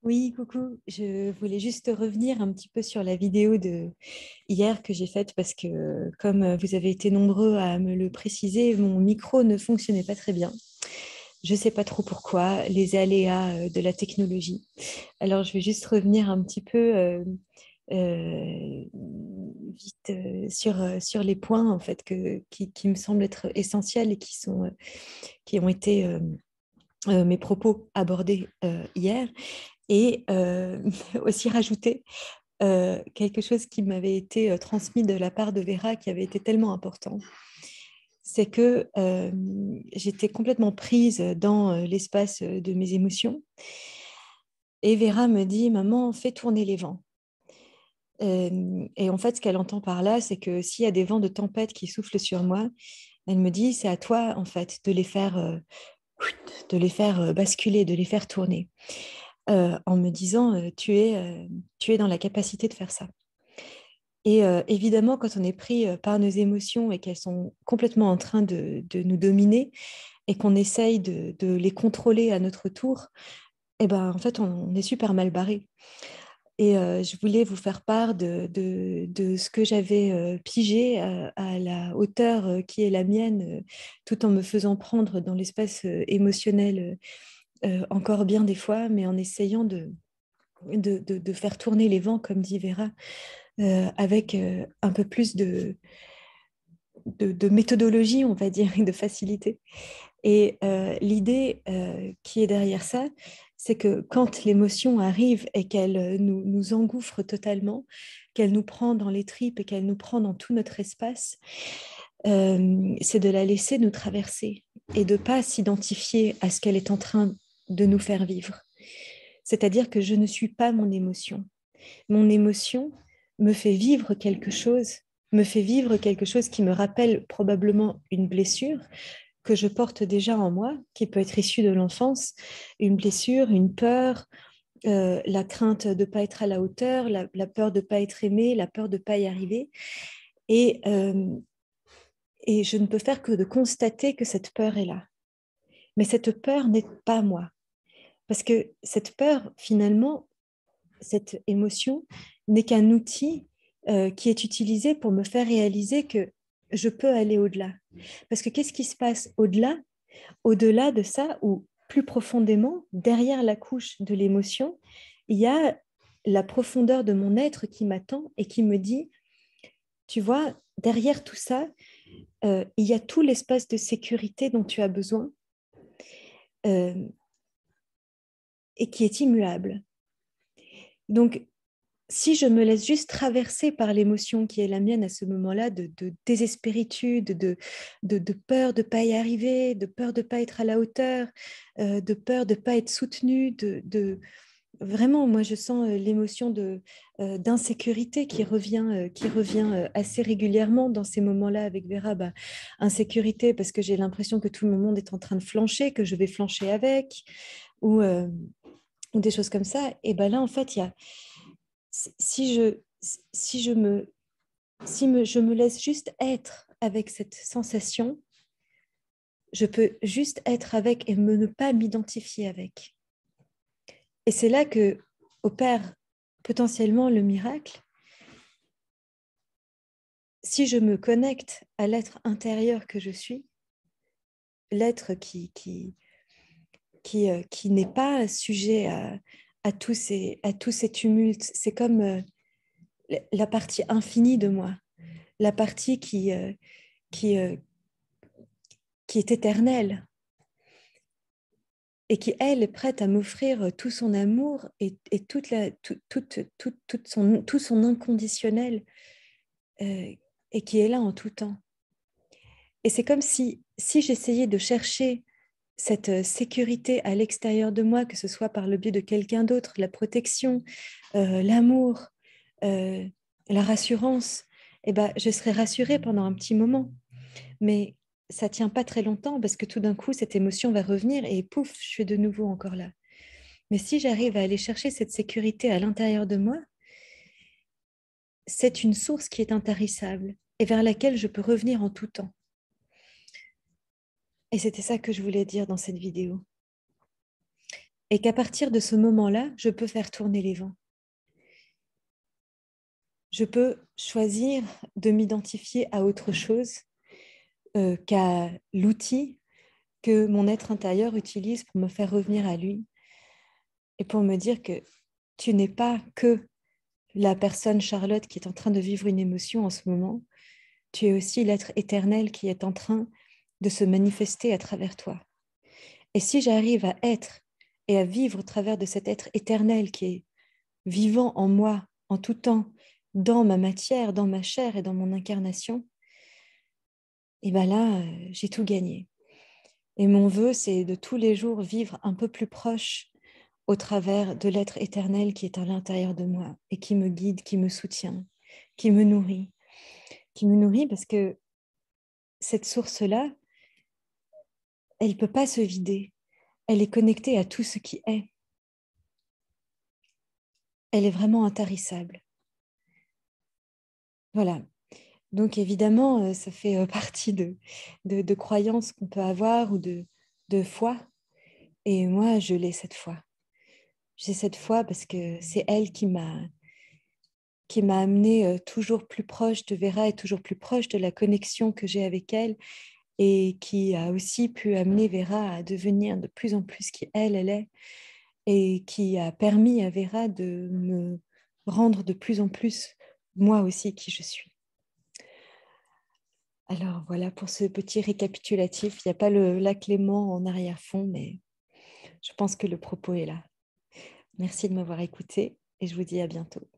Oui, coucou. Je voulais juste revenir un petit peu sur la vidéo de hier que j'ai faite parce que, comme vous avez été nombreux à me le préciser, mon micro ne fonctionnait pas très bien. Je ne sais pas trop pourquoi, les aléas de la technologie. Alors, je vais juste revenir un petit peu vite sur les points en fait qui me semblent être essentiels et qui ont été mes propos abordés hier. Et aussi rajouter quelque chose qui m'avait été transmis de la part de Vera, qui avait été tellement important. C'est que j'étais complètement prise dans l'espace de mes émotions. Et Vera me dit, maman, fais tourner les vents. Et en fait, ce qu'elle entend par là, c'est que s'il y a des vents de tempête qui soufflent sur moi, elle me dit, c'est à toi, en fait, de les faire basculer, de les faire tourner. En me disant, tu es dans la capacité de faire ça. Et évidemment, quand on est pris par nos émotions et qu'elles sont complètement en train de nous dominer et qu'on essaye de les contrôler à notre tour, eh ben, en fait, on est super mal barré. Et je voulais vous faire part de ce que j'avais pigé à la hauteur qui est la mienne, tout en me faisant prendre dans l'espace émotionnel encore bien des fois, mais en essayant de faire tourner les vents, comme dit Vera, avec un peu plus de méthodologie, on va dire, et de facilité. Et l'idée qui est derrière ça, c'est que quand l'émotion arrive et qu'elle nous engouffre totalement, qu'elle nous prend dans les tripes et qu'elle nous prend dans tout notre espace, c'est de la laisser nous traverser et de ne pas s'identifier à ce qu'elle est en train de nous faire vivre. C'est-à-dire que je ne suis pas mon émotion. Mon émotion me fait vivre quelque chose, qui me rappelle probablement une blessure que je porte déjà en moi, qui peut être issue de l'enfance, une blessure, une peur, la crainte de ne pas être à la hauteur, la peur de ne pas être aimé, la peur de ne pas y arriver. Et, et je ne peux faire que de constater que cette peur est là. Mais cette peur n'est pas moi. Parce que cette peur, finalement, cette émotion n'est qu'un outil qui est utilisé pour me faire réaliser que je peux aller au-delà. Parce que qu'est-ce qui se passe au-delà? Au-delà de ça, ou plus profondément, derrière la couche de l'émotion, il y a la profondeur de mon être qui m'attend et qui me dit, tu vois, derrière tout ça, il y a tout l'espace de sécurité dont tu as besoin euh, et qui est immuable. Donc, si je me laisse juste traverser par l'émotion qui est la mienne à ce moment-là, de désespéritude, de peur de ne pas y arriver, de peur de ne pas être à la hauteur, de peur de ne pas être soutenue, vraiment, moi, je sens l'émotion d'insécurité qui revient assez régulièrement dans ces moments-là avec Vera. Bah, insécurité parce que j'ai l'impression que tout le monde est en train de flancher, que je vais flancher avec, ou, euh, ou des choses comme ça. Et ben là, en fait, il y a si je, si je me, je me laisse juste être avec cette sensation, je peux juste être avec et ne pas m'identifier avec. Et c'est là que opère potentiellement le miracle. Si je me connecte à l'être intérieur que je suis, l'être qui n'est pas sujet à tous ces tumultes, c'est comme la partie infinie de moi, la partie qui, euh, qui est éternelle et qui, elle, est prête à m'offrir tout son amour et tout son inconditionnel et qui est là en tout temps. Et c'est comme si j'essayais de chercher cette sécurité à l'extérieur de moi, que ce soit par le biais de quelqu'un d'autre, la protection, l'amour, euh, la rassurance, eh ben, je serais rassurée pendant un petit moment. Mais ça tient pas très longtemps parce que tout d'un coup, cette émotion va revenir et pouf, je suis de nouveau encore là. Mais si j'arrive à aller chercher cette sécurité à l'intérieur de moi, c'est une source qui est intarissable et vers laquelle je peux revenir en tout temps. Et c'était ça que je voulais dire dans cette vidéo. et qu'à partir de ce moment-là, je peux faire tourner les vents. Je peux choisir de m'identifier à autre chose qu'à l'outil que mon être intérieur utilise pour me faire revenir à lui et pour me dire que tu n'es pas que la personne Charlotte qui est en train de vivre une émotion en ce moment, tu es aussi l'être éternel qui est en train de se manifester à travers toi. Et si j'arrive à être et à vivre au travers de cet être éternel qui est vivant en moi, en tout temps, dans ma matière, dans ma chair et dans mon incarnation, et bien là, j'ai tout gagné. Et mon vœu, c'est de tous les jours vivre un peu plus proche au travers de l'être éternel qui est à l'intérieur de moi et qui me guide, qui me soutient, qui me nourrit. Qui me nourrit parce que cette source-là, elle ne peut pas se vider. Elle est connectée à tout ce qui est. Elle est vraiment intarissable. Voilà. Donc évidemment, ça fait partie de croyances qu'on peut avoir ou de foi. Et moi, je l'ai cette foi. J'ai cette foi parce que c'est elle qui m'a amenée toujours plus proche de Vera et toujours plus proche de la connexion que j'ai avec elle et qui a aussi pu amener Vera à devenir de plus en plus qui elle est et qui a permis à Vera de me rendre de plus en plus moi aussi qui je suis. Alors voilà pour ce petit récapitulatif. Il n'y a pas le lac Léman en arrière-fond, mais je pense que le propos est là. Merci de m'avoir écouté et je vous dis à bientôt.